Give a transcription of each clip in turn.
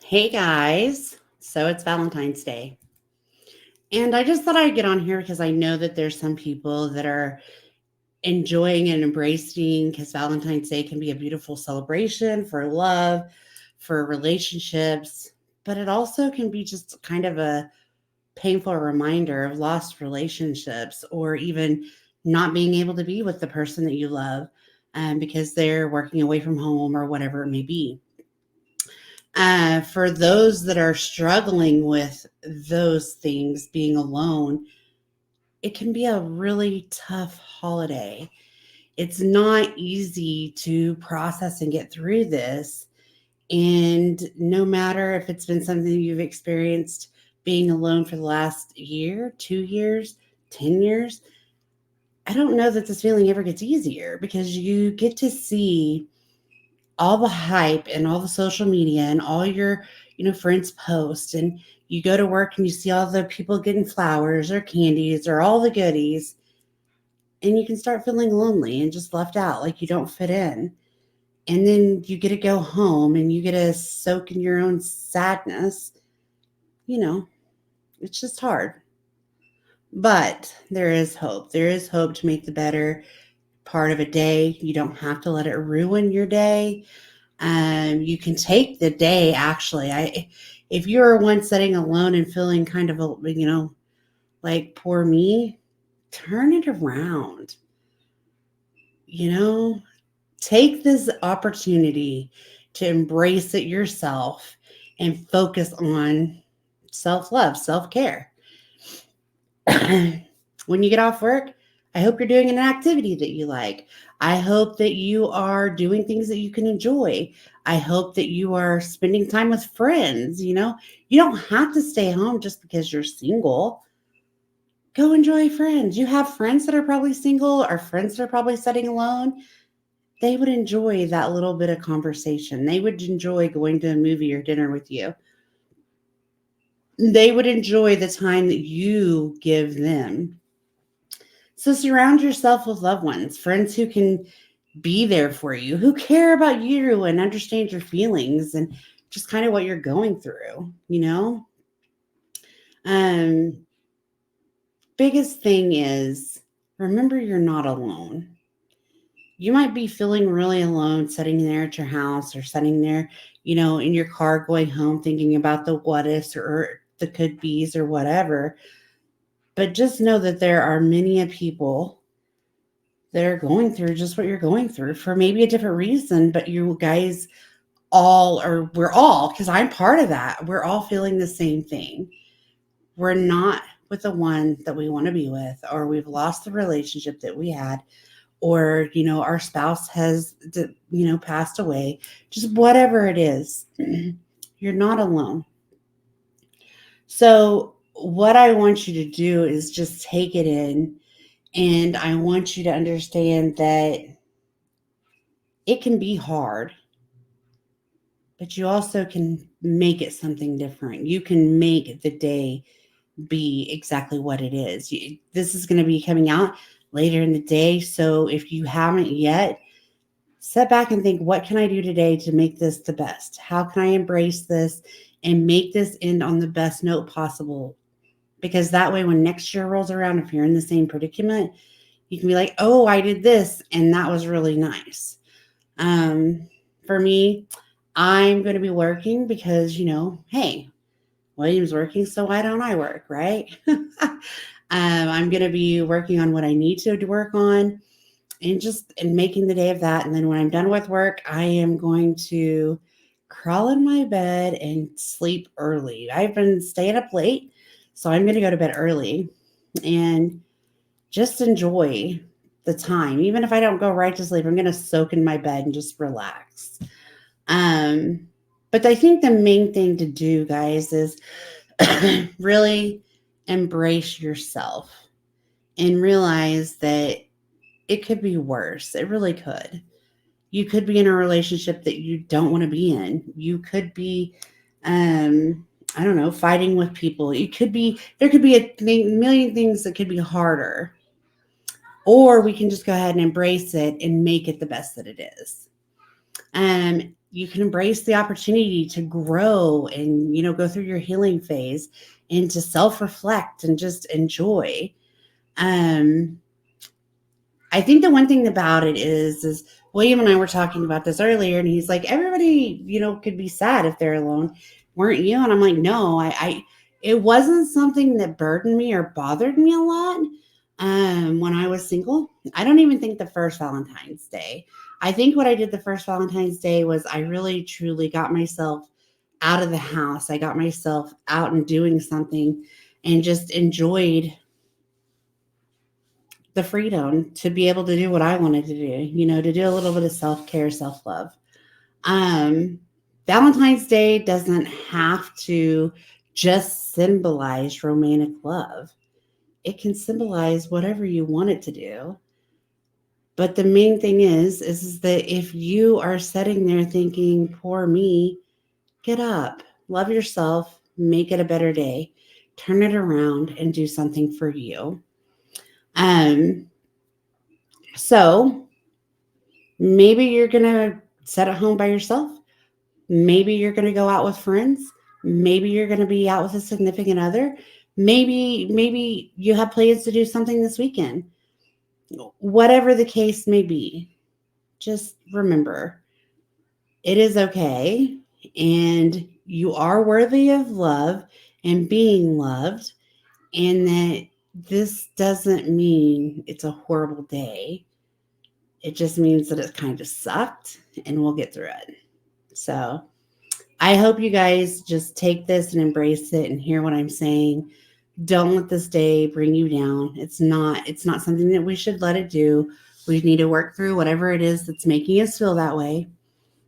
Hey guys, so it's Valentine's Day. And I just thought I'd get on here because I know that there's some people that are enjoying and embracing because Valentine's Day can be a beautiful celebration for love, for relationships, but it also can be just kind of a painful reminder of lost relationships or even not being able to be with the person that you love because they're working away from home or whatever it may be. For those that are struggling with those things, being alone, it can be a really tough holiday. It's not easy to process and get through this. And no matter if it's been something you've experienced being alone for the last year, 2 years, 10 years, I don't know that this feeling ever gets easier because you get to see all the hype and all the social media and all your friends post, and you go to work and you see all the people getting flowers or candies or all the goodies, and you can start feeling lonely and just left out, like you don't fit in. And then you get to go home and you get to soak in your own sadness. you know it's just hard, but there is hope. There is hope to make the better part of a day. You don't have to let it ruin your day. You can take the day. Actually, if you were once sitting alone and feeling kind of like poor me, turn it around. You know, take this opportunity to embrace it yourself and focus on self love, self care. When you get off work, I hope you're doing an activity that you like. I hope that you are doing things that you can enjoy. I hope that you are spending time with friends. You don't have to stay home just because you're single. Go enjoy friends. You have friends that are probably single or friends that are probably sitting alone. They would enjoy that little bit of conversation. They would enjoy going to a movie or dinner with you. They would enjoy the time that you give them. So surround yourself with loved ones, friends who can be there for you, who care about you and understand your feelings and just kind of what you're going through. Um, Biggest thing is remember you're not alone. You might be feeling really alone sitting there at your house or sitting there, in your car going home thinking about the what ifs or the could be's or whatever. But just know that there are many a people that are going through just what you're going through for maybe a different reason, but you guys all, or we're all, because I'm part of that, we're all feeling the same thing. We're not with the one that we want to be with, or we've lost the relationship that we had, or our spouse has passed away, just whatever it is. You're not alone. So what I want you to do is just take it in, and I want you to understand that it can be hard, but you also can make it something different. You can make the day be exactly what it is. This is going to be coming out later in the day. So if you haven't yet, sit back and think, what can I do today to make this the best? How can I embrace this and make this end on the best note possible? Because that way, when next year rolls around, if you're in the same predicament, you can be like, oh, I did this and that was really nice. Um, for me, I'm going to be working because, hey, William's working, so why don't I work, right? I'm going to be working on what I need to work on and making the day of that. And then when I'm done with work, I am going to crawl in my bed and sleep early. I've been staying up late, so I'm going to go to bed early and just enjoy the time. Even if I don't go right to sleep, I'm going to soak in my bed and just relax. Um, but I think the main thing to do, guys, is really embrace yourself and realize that it could be worse. It really could. You could be in a relationship that you don't want to be in. You could be, I don't know, fighting with people. There could be million things that could be harder. Or we can just go ahead and embrace it and make it the best that it is. you can embrace the opportunity to grow and, go through your healing phase and to self reflect and just enjoy. Um, I think the one thing about it is William and I were talking about this earlier, and he's like, everybody, could be sad if they're alone. Weren't you? And I'm like, no, it wasn't something that burdened me or bothered me a lot. When I was single, I don't even think the first Valentine's Day. I think what I did the first Valentine's Day was I really truly got myself out of the house. I got myself out and doing something and just enjoyed the freedom to be able to do what I wanted to do, to do a little bit of self care, self love. Um, Valentine's Day doesn't have to just symbolize romantic love, it can symbolize whatever you want it to do. But the main thing is that if you are sitting there thinking, poor me, get up, love yourself, make it a better day, turn it around and do something for you. Um, so maybe you're going to sit at home by yourself. Maybe you're going to go out with friends. Maybe you're going to be out with a significant other. Maybe you have plans to do something this weekend. Whatever the case may be, just remember it is okay and you are worthy of love and being loved, and that this doesn't mean it's a horrible day. It just means that it kind of sucked and we'll get through it. So I hope you guys just take this and embrace it and hear what I'm saying. Don't let this day bring you down. It's not something that we should let it do. We need to work through whatever it is that's making us feel that way.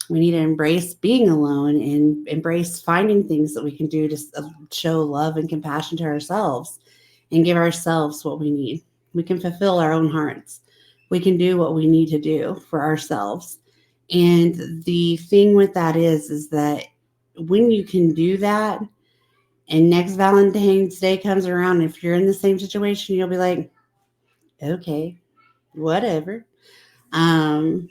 We need to embrace being alone and embrace finding things that we can do to show love and compassion to ourselves and give ourselves what we need. We can fulfill our own hearts. We can do what we need to do for ourselves. And the thing with that is that when you can do that and next Valentine's Day comes around, if you're in the same situation, you'll be like, okay, whatever. Um,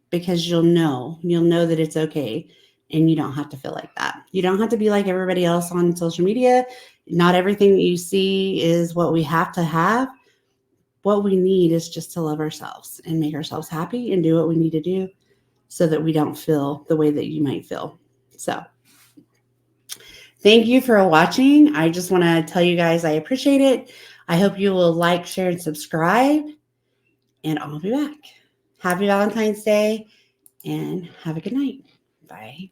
because you'll know that it's okay and you don't have to feel like that. You don't have to be like everybody else on social media. Not everything that you see is what we have to have. What we need is just to love ourselves and make ourselves happy and do what we need to do so that we don't feel the way that you might feel. So, thank you for watching. I just want to tell you guys I appreciate it. I hope you will like, share, and subscribe, and I'll be back. Happy Valentine's Day and have a good night. Bye.